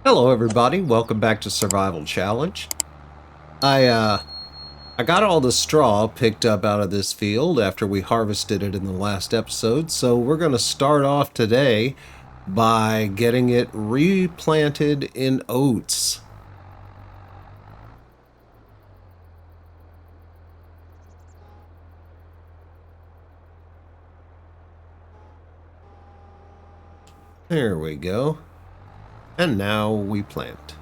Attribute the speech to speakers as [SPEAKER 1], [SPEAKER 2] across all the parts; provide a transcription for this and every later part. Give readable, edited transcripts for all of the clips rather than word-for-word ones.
[SPEAKER 1] Hello everybody, welcome back to Survival Challenge. I got all the straw picked up out of this field after we harvested it in the last episode, so we're going to start off today by getting it replanted in oats. There we go. And now we plant.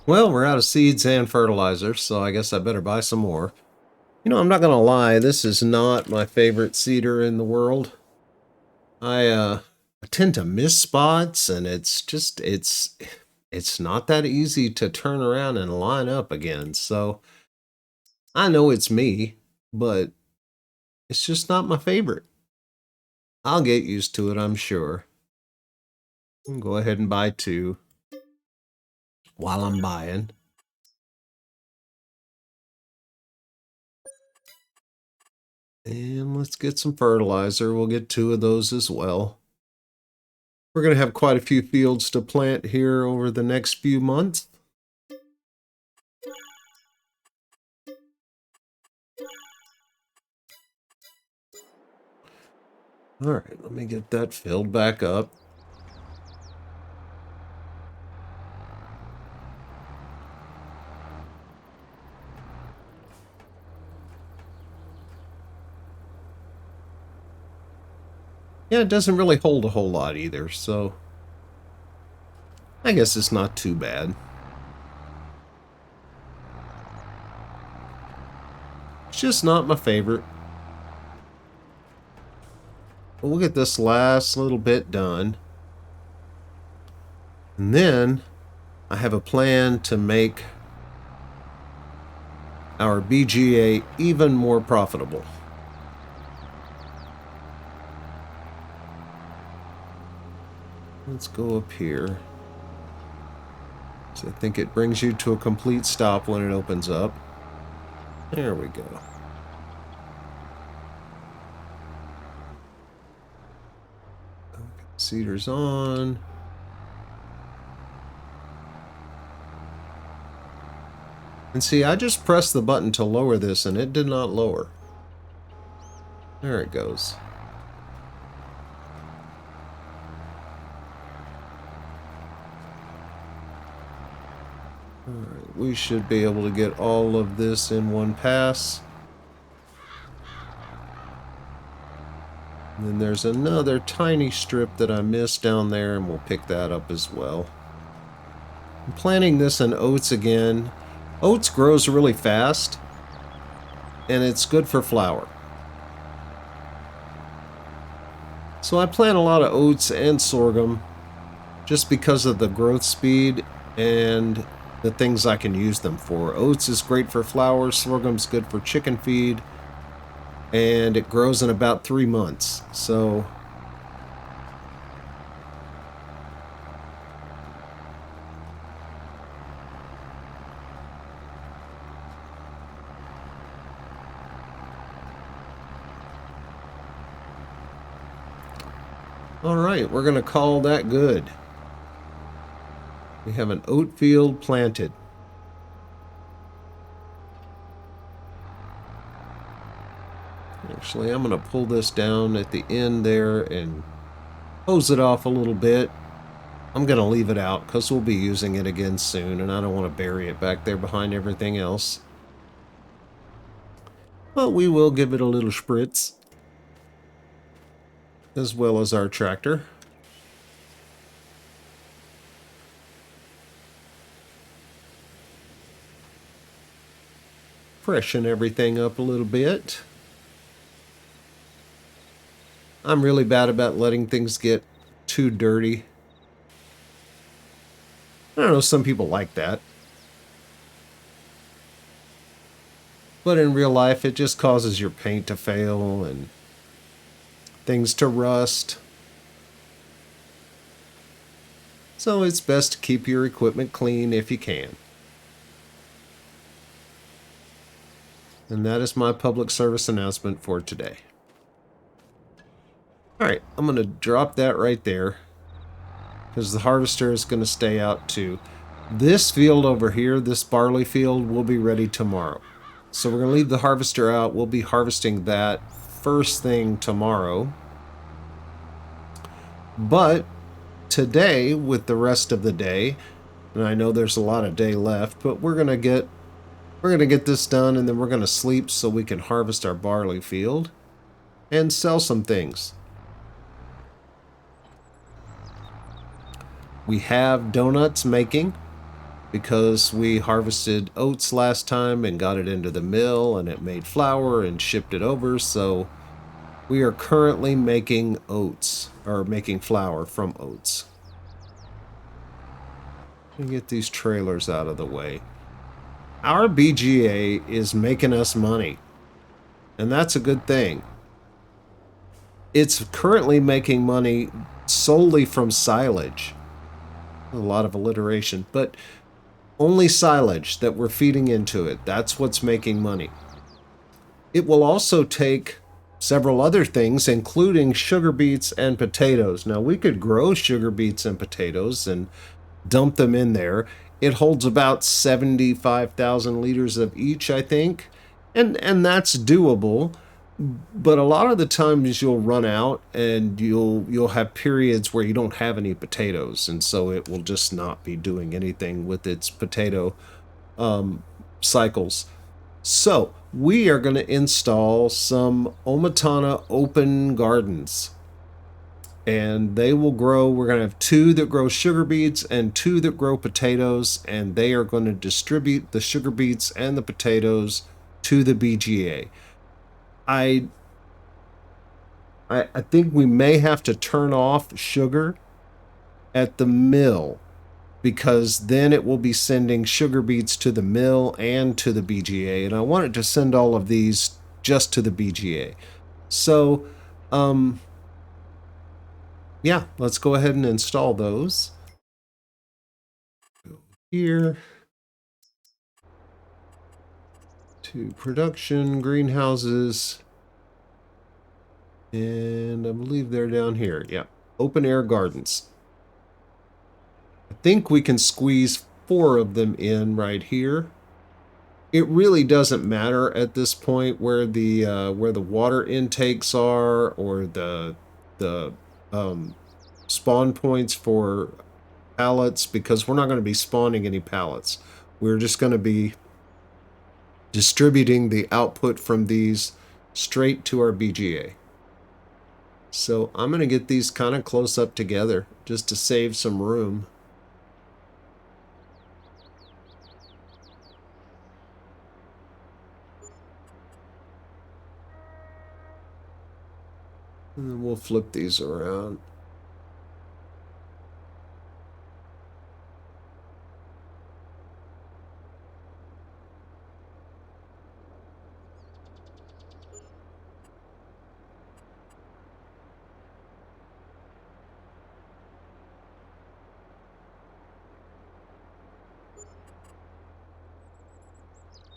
[SPEAKER 1] Well, we're out of seeds and fertilizer, so I guess I better buy some more. You know, I'm not gonna lie, this is not my favorite seeder in the world. I tend to miss spots, and it's not that easy to turn around and line up again. So I know it's me, but it's just not my favorite. I'll get used to it, I'm sure. I'll go ahead and buy two while I'm buying. And let's get some fertilizer. We'll get two of those as well. We're going to have quite a few fields to plant here over the next few months. All right, let me get that filled back up. Yeah, it doesn't really hold a whole lot either, so I guess it's not too bad. It's just not my favorite. But we'll get this last little bit done. And then I have a plan to make our BGA even more profitable. Let's go up here. So I think it brings you to a complete stop when it opens up. There we go. Okay, seeder's on. And see, I just pressed the button to lower this and it did not lower. There it goes. Alright, we should be able to get all of this in one pass. And then there's another tiny strip that I missed down there, and we'll pick that up as well. I'm planting this in oats again. Oats grows really fast, and it's good for flour. So I plant a lot of oats and sorghum just because of the growth speed and the things I can use them for. Oats is great for flour, sorghum's good for chicken feed, and it grows in about 3 months. So all right, we're going to call that good. We have an oat field planted. Actually, I'm going to pull this down at the end there and hose it off a little bit. I'm going to leave it out because we'll be using it again soon, and I don't want to bury it back there behind everything else. But we will give it a little spritz, as well as our tractor. Freshen everything up a little bit. I'm really bad about letting things get too dirty. I don't know, some people like that. But in real life, it just causes your paint to fail and things to rust. So it's best to keep your equipment clean if you can. And that is my public service announcement for today. Alright, I'm going to drop that right there, because the harvester is going to stay out too. This field over here, this barley field, will be ready tomorrow. So we're going to leave the harvester out. We'll be harvesting that first thing tomorrow. But today, with the rest of the day, and I know there's a lot of day left, but we're going to get this done, and then we're going to sleep so we can harvest our barley field and sell some things. We have donuts making because we harvested oats last time and got it into the mill, and it made flour and shipped it over. So we are currently making oats, or making flour from oats. Let me get these trailers out of the way. Our BGA is making us money, and that's a good thing. It's currently making money solely from silage. A lot of alliteration, but only silage that we're feeding into it. That's what's making money. It will also take several other things, including sugar beets and potatoes. Now, we could grow sugar beets and potatoes and dump them in there. It holds about 75,000 liters of each, I think, and that's doable. But a lot of the times you'll run out, and you'll have periods where you don't have any potatoes, and so it will just not be doing anything with its potato cycles. So we are going to install some Omatana open gardens, and they will grow. We're going to have 2 that grow sugar beets and 2 that grow potatoes, and they are going to distribute the sugar beets and the potatoes to the BGA. I think we may have to turn off sugar at the mill, because then it will be sending sugar beets to the mill and to the BGA, and I wanted to send all of these just to the BGA. So, yeah, let's go ahead and install those. Go here to production, greenhouses, and I believe they're down here. Yeah, open air gardens. I think we can squeeze 4 of them in right here. It really doesn't matter at this point where the water intakes are, or the spawn points for pallets, because we're not going to be spawning any pallets. We're just going to be distributing the output from these straight to our BGA. So I'm going to get these kind of close up together just to save some room. And then we'll flip these around.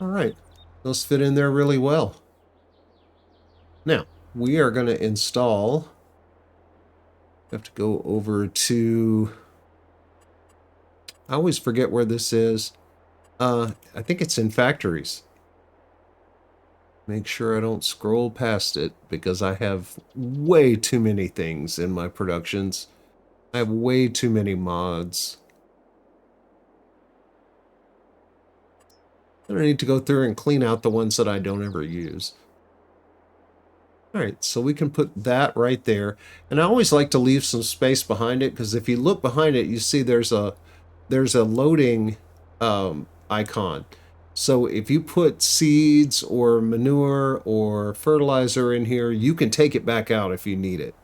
[SPEAKER 1] All right, those fit in there really well. Now, we are going to install, have to go over to, I always forget where this is. I think it's in factories. Make sure I don't scroll past it because I have way too many things in my productions. I have way too many mods. I need to go through and clean out the ones that I don't ever use. All right, so we can put that right there. And I always like to leave some space behind it because if you look behind it, you see there's a loading icon. So if you put seeds or manure or fertilizer in here, you can take it back out if you need it,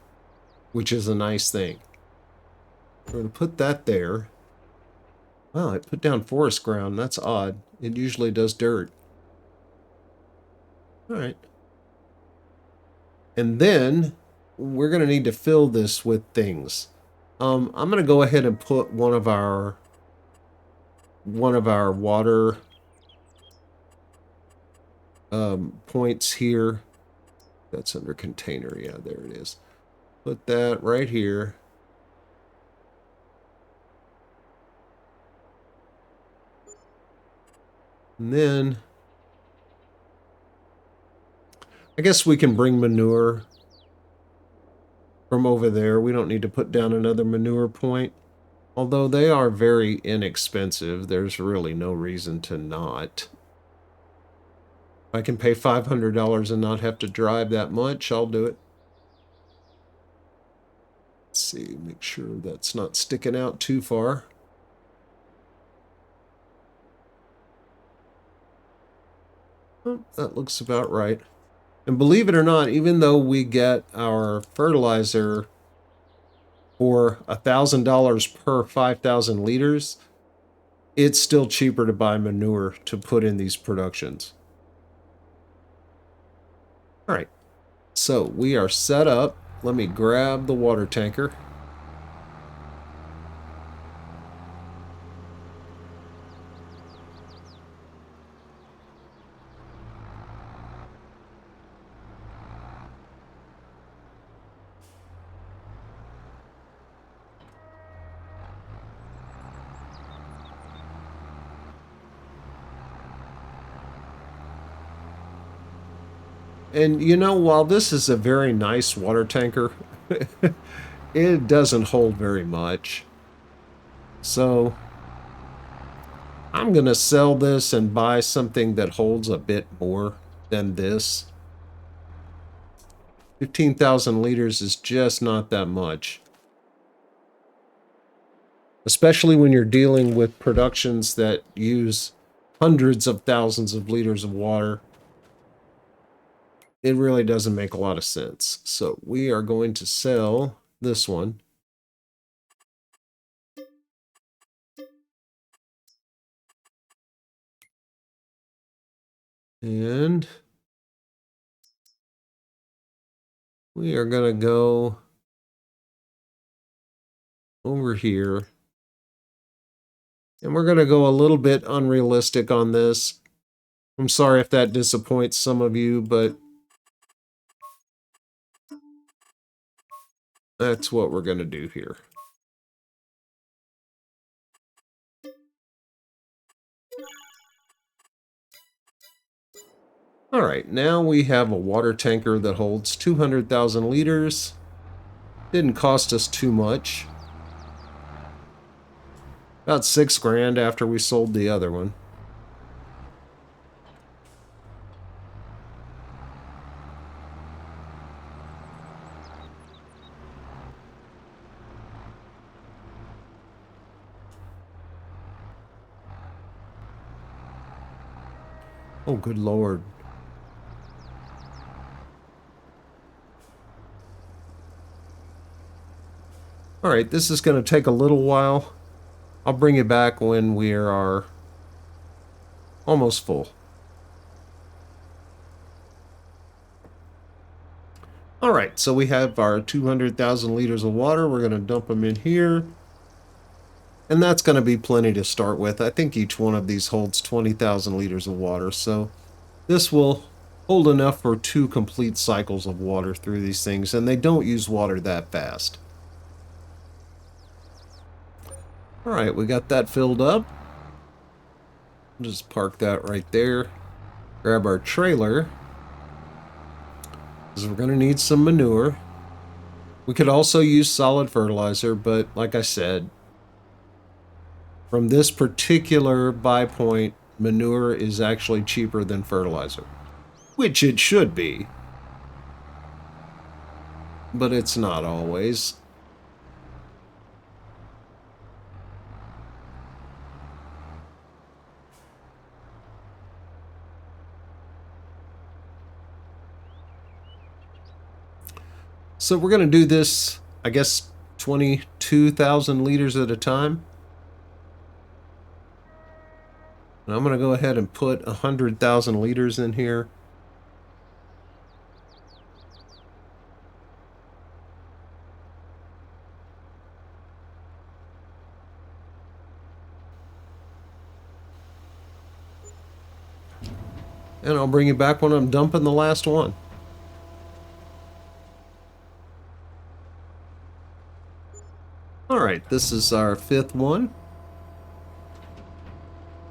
[SPEAKER 1] which is a nice thing. We're going to put that there. Wow, it put down forest ground. That's odd. It usually does dirt. All right. And then we're going to need to fill this with things. I'm going to go ahead and put one of our water points here. That's under container. Yeah, there it is. Put that right here. And then I guess we can bring manure from over there. We don't need to put down another manure point. Although they are very inexpensive, there's really no reason to not. If I can pay $500 and not have to drive that much, I'll do it. Let's see, make sure that's not sticking out too far. Oh, that looks about right. And believe it or not, even though we get our fertilizer for $1,000 per 5,000 liters, it's still cheaper to buy manure to put in these productions. All right, so we are set up. Let me grab the water tanker. And you know, while this is a very nice water tanker, it doesn't hold very much. So I'm going to sell this and buy something that holds a bit more than this. 15,000 liters is just not that much. Especially when you're dealing with productions that use hundreds of thousands of liters of water. It really doesn't make a lot of sense. So we are going to sell this one. And we are going to go over here. And we're going to go a little bit unrealistic on this. I'm sorry if that disappoints some of you, but that's what we're going to do here. All right, now we have a water tanker that holds 200,000 liters. Didn't cost us too much. About $6,000 after we sold the other one. Oh, good Lord. All right, this is going to take a little while. I'll bring you back when we are almost full. All right, so we have our 200,000 liters of water. We're going to dump them in here. And that's going to be plenty to start with. I think each one of these holds 20,000 liters of water, so this will hold enough for 2 complete cycles of water through these things, and they don't use water that fast. All right, we got that filled up. Just park that right there. Grab our trailer, because we're going to need some manure. We could also use solid fertilizer, but like I said, from this particular buy point, manure is actually cheaper than fertilizer, which it should be, but it's not always. So we're going to do this, I guess, 22,000 liters at a time. And I'm going to go ahead and put 100,000 liters in here. And I'll bring you back when I'm dumping the last one. All right, this is our 5th one.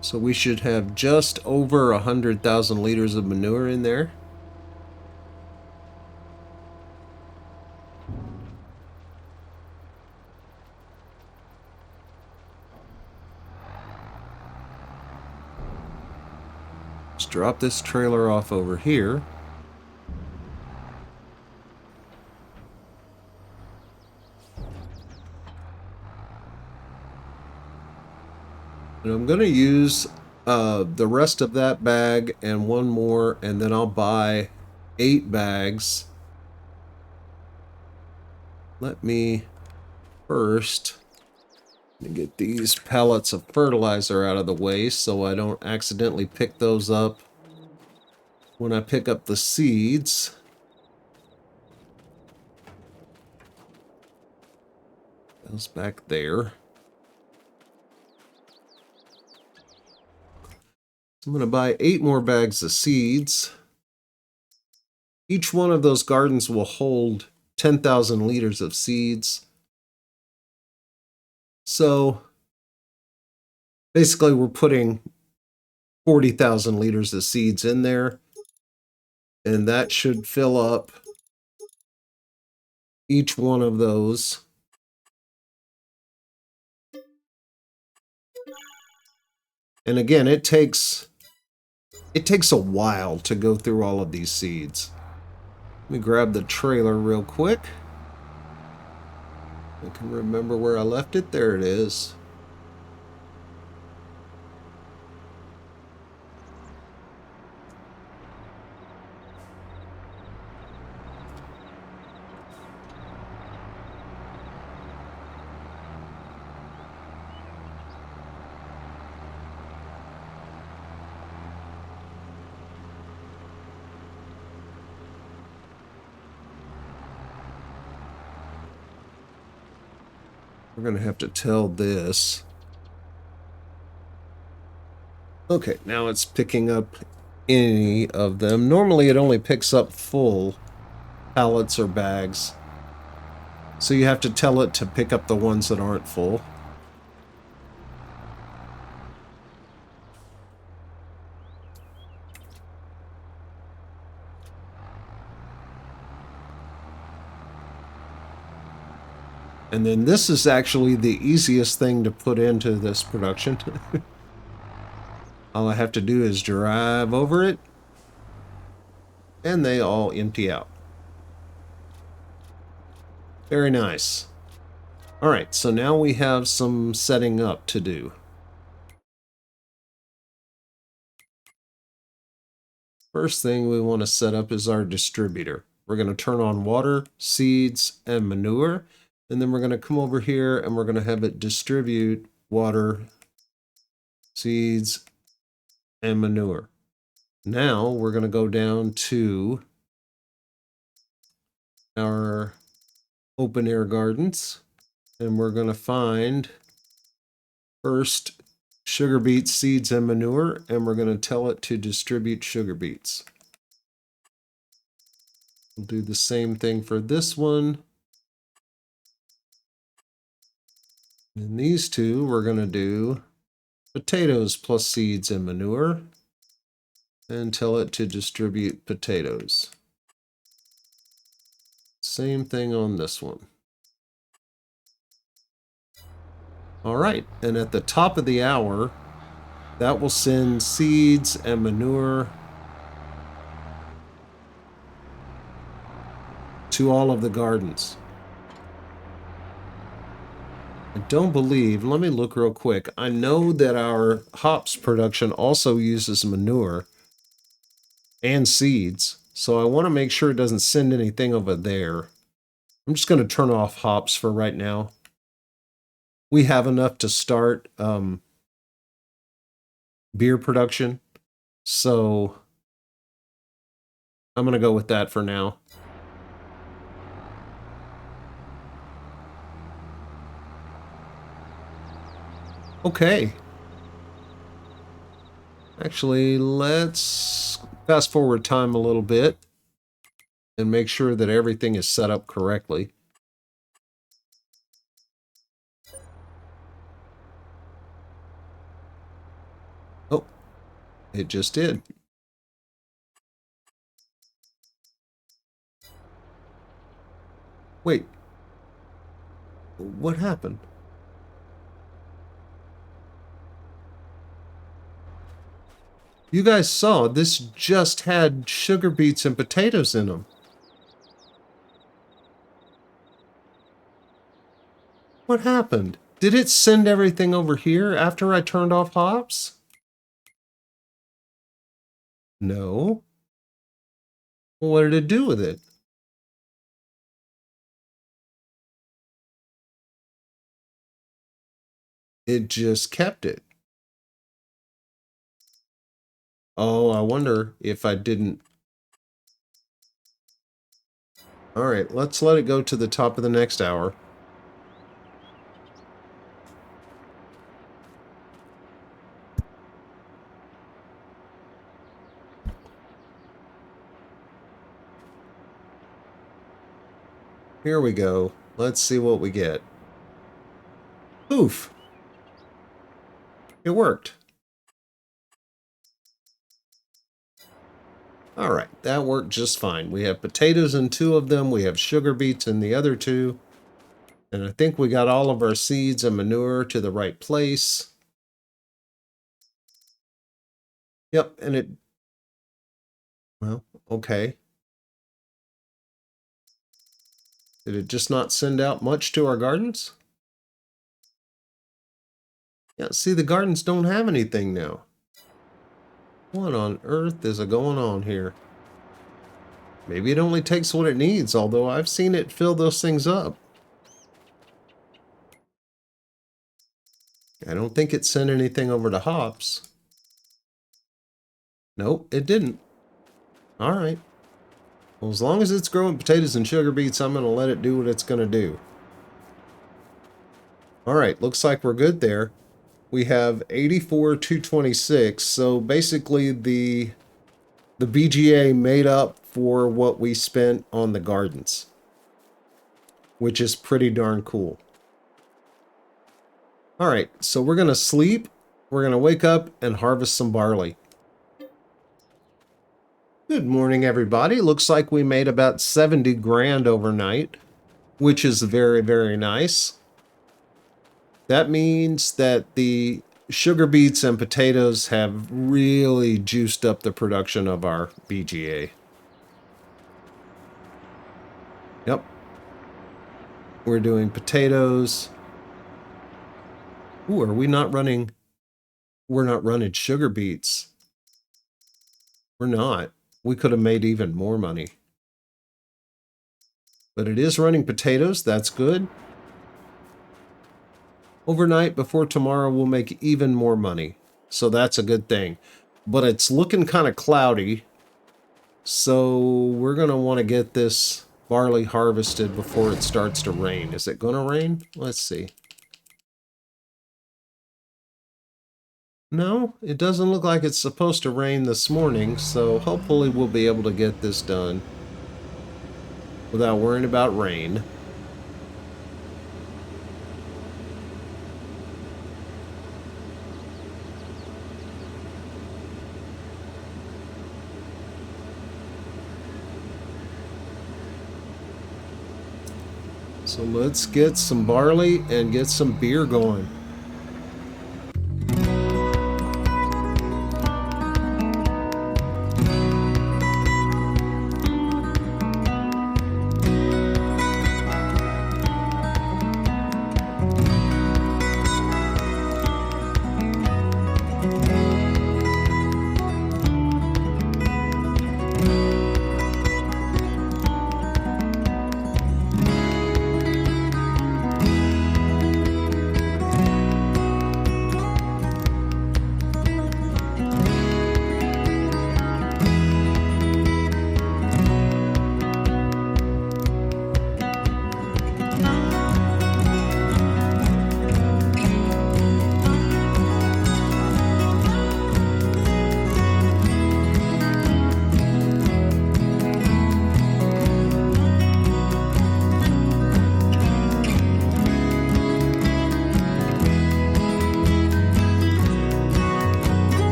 [SPEAKER 1] So we should have just over 100,000 liters of manure in there. Let's drop this trailer off over here. And I'm going to use the rest of that bag and one more, and then I'll buy 8 bags. Let me first get these pellets of fertilizer out of the way so I don't accidentally pick those up when I pick up the seeds. Those back there. I'm going to buy 8 more bags of seeds. Each one of those gardens will hold 10,000 liters of seeds. So basically we're putting 40,000 liters of seeds in there, and that should fill up each one of those. And again, it takes a while to go through all of these seeds. Let me grab the trailer real quick. I can remember where I left it. There it is. We're going to have to tell this. Okay, now it's picking up any of them. Normally it only picks up full pallets or bags. So you have to tell it to pick up the ones that aren't full. And then this is actually the easiest thing to put into this production. All I have to do is drive over it, and they all empty out. Very nice. All right, so now we have some setting up to do. First thing we want to set up is our distributor. We're going to turn on water, seeds, and manure. And then we're going to come over here and we're going to have it distribute water, seeds, and manure. Now we're going to go down to our open air gardens and we're going to find First, sugar beets, seeds, and manure, and we're going to tell it to distribute sugar beets. We'll do the same thing for this one. And these two, we're going to do potatoes plus seeds and manure, and tell it to distribute potatoes. Same thing on this one. All right, and at the top of the hour, that will send seeds and manure to all of the gardens. I don't believe, let me look real quick. I know that our hops production also uses manure and seeds, so I want to make sure it doesn't send anything over there. I'm just going to turn off hops for right now. We have enough to start beer production, so I'm going to go with that for now. Okay. Actually, let's fast forward time a little bit and make sure that everything is set up correctly. Oh, it just did. Wait. What happened? You guys saw this just had sugar beets and potatoes in them. What happened? Did it send everything over here after I turned off hops? No. Well, what did it do with it? It just kept it. Oh, I wonder if I didn't. All right, let's let it go to the top of the next hour. Here we go. Let's see what we get. Poof. It worked. All right, that worked just fine. We have potatoes in 2 of them. We have sugar beets in the other 2. And I think we got all of our seeds and manure to the right place. Yep, and it... Well, okay. Did it just not send out much to our gardens? Yeah, see, the gardens don't have anything now. What on earth is going on here? Maybe it only takes what it needs, although I've seen it fill those things up. I don't think it sent anything over to hops. Nope, it didn't. All right. Well, as long as it's growing potatoes and sugar beets, I'm going to let it do what it's going to do. All right, looks like we're good there. We have 84,226, so basically the BGA made up for what we spent on the gardens, which is pretty darn cool. All right, so we're going to sleep. We're going to wake up and harvest some barley. Good morning, everybody. Looks like we made about 70 grand overnight, which is very, very nice. That means that the sugar beets and potatoes have really juiced up the production of our BGA. Yep. We're doing potatoes. Ooh, are we not running? We're not running sugar beets. We're not. We could have made even more money. But it is running potatoes. That's good. Overnight before tomorrow, we'll make even more money. So that's a good thing. But it's looking kind of cloudy. So we're going to want to get this barley harvested before it starts to rain. Is it going to rain? Let's see. No, it doesn't look like it's supposed to rain this morning, so hopefully we'll be able to get this done without worrying about rain. So let's get some barley and get some beer going.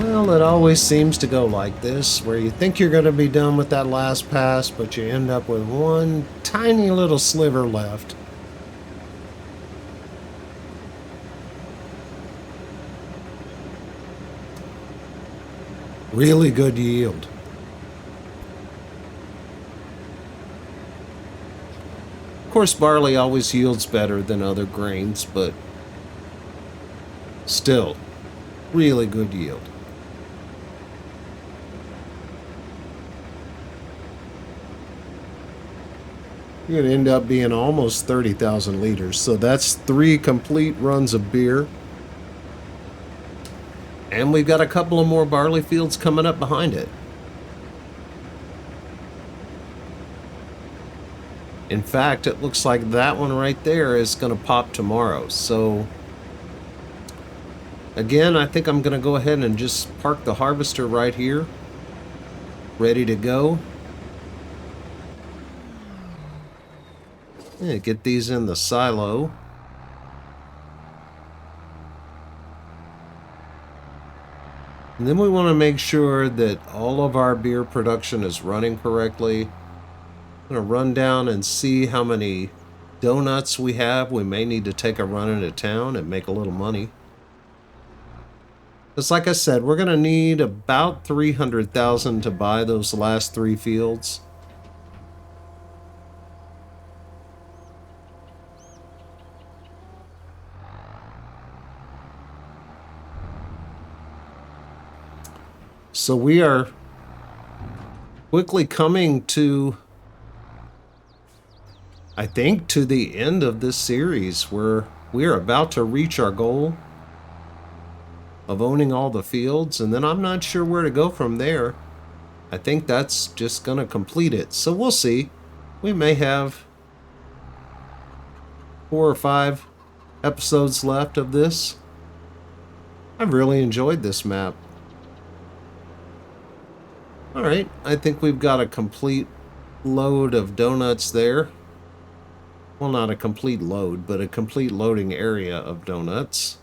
[SPEAKER 1] Well, it always seems to go like this, where you think you're going to be done with that last pass, but you end up with one tiny little sliver left. Really good yield. Of course, barley always yields better than other grains, but still, really good yield. You're going to end up being almost 30,000 liters. So that's 3 complete runs of beer. And we've got a couple of more barley fields coming up behind it. In fact, it looks like that one right there is going to pop tomorrow. So again, I think I'm going to go ahead and just park the harvester right here, ready to go. Yeah, get these in the silo. And then we want to make sure that all of our beer production is running correctly. I'm going to run down and see how many donuts we have. We may need to take a run into town and make a little money. Because like I said, we're going to need about 300,000 to buy those last 3 fields. So we are quickly coming to, I think, to the end of this series. We're We are about to reach our goal of owning all the fields, and then I'm not sure where to go from there. I think that's just going to complete it. So we'll see. We may have 4 or 5 episodes left of this. I've really enjoyed this map. Alright, I think we've got a complete load of donuts there. Well, not a complete load, but a complete loading area of donuts.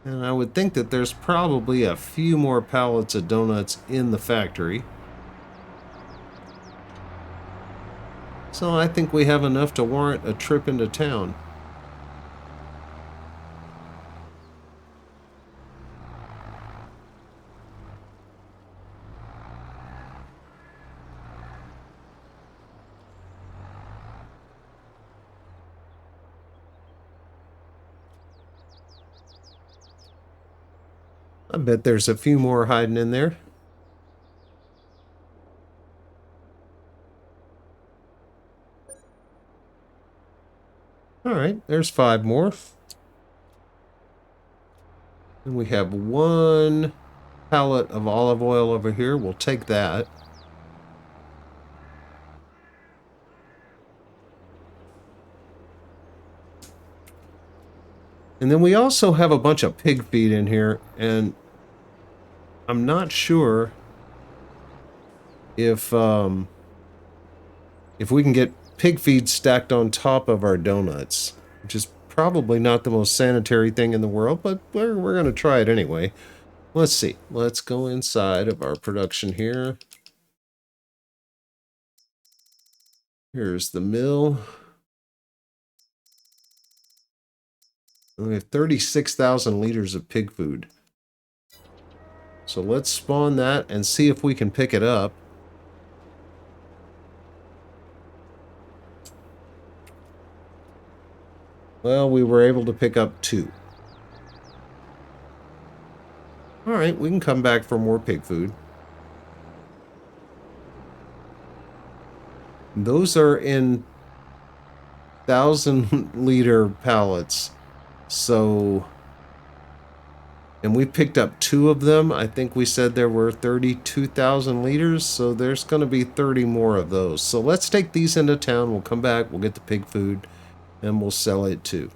[SPEAKER 1] And I would think that there's probably a few more pallets of donuts in the factory. So I think we have enough to warrant a trip into town. I bet there's a few more hiding in there. Alright, there's 5 more. And we have 1 pallet of olive oil over here. We'll take that. And then we also have a bunch of pig feed in here, and I'm not sure if we can get pig feed stacked on top of our donuts, which is probably not the most sanitary thing in the world, but we're going to try it anyway. Let's see. Let's go inside of our production here. Here's the mill. And we have 36,000 liters of pig food. So let's spawn that and see if we can pick it up. Well, we were able to pick up 2. Alright, we can come back for more pig food. Those are in 1,000-liter pallets. So, and we picked up 2 of them. I think we said there were 32,000 liters, so there's going to be 30 more of those. So let's take these into town. We'll come back, we'll get the pig food, and we'll sell it too.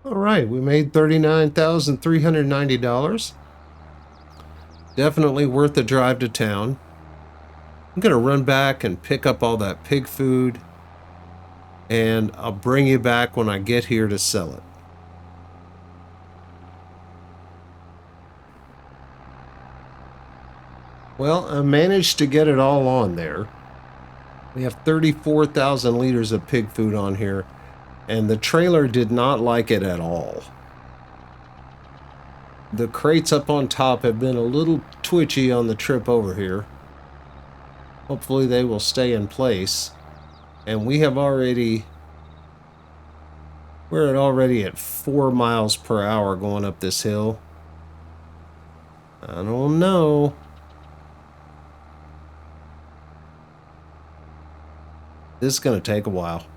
[SPEAKER 1] All right, we made $39,390. Definitely worth the drive to town. I'm going to run back and pick up all that pig food, and I'll bring you back when I get here to sell it. Well, I managed to get it all on there. We have 34,000 liters of pig food on here, and the trailer did not like it at all. The crates up on top have been a little twitchy on the trip over here. Hopefully they will stay in place. And we're already at 4 miles per hour going up this hill. I don't know. This is going to take a while.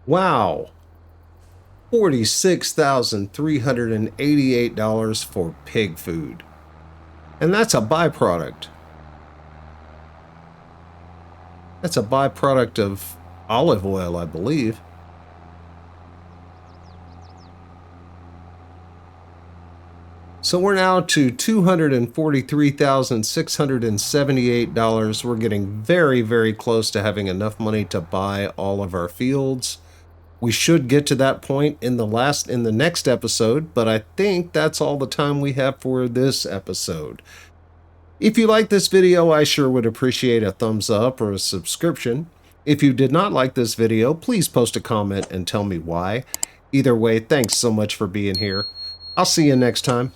[SPEAKER 1] Wow. $46,388 for pig food. And that's a byproduct. That's a byproduct of olive oil, I believe. So we're now to $243,678. We're getting very, very close to having enough money to buy all of our fields. We should get to that point in the next episode, but I think that's all the time we have for this episode. If you like this video, I sure would appreciate a thumbs up or a subscription. If you did not like this video, please post a comment and tell me why. Either way, thanks so much for being here. I'll see you next time.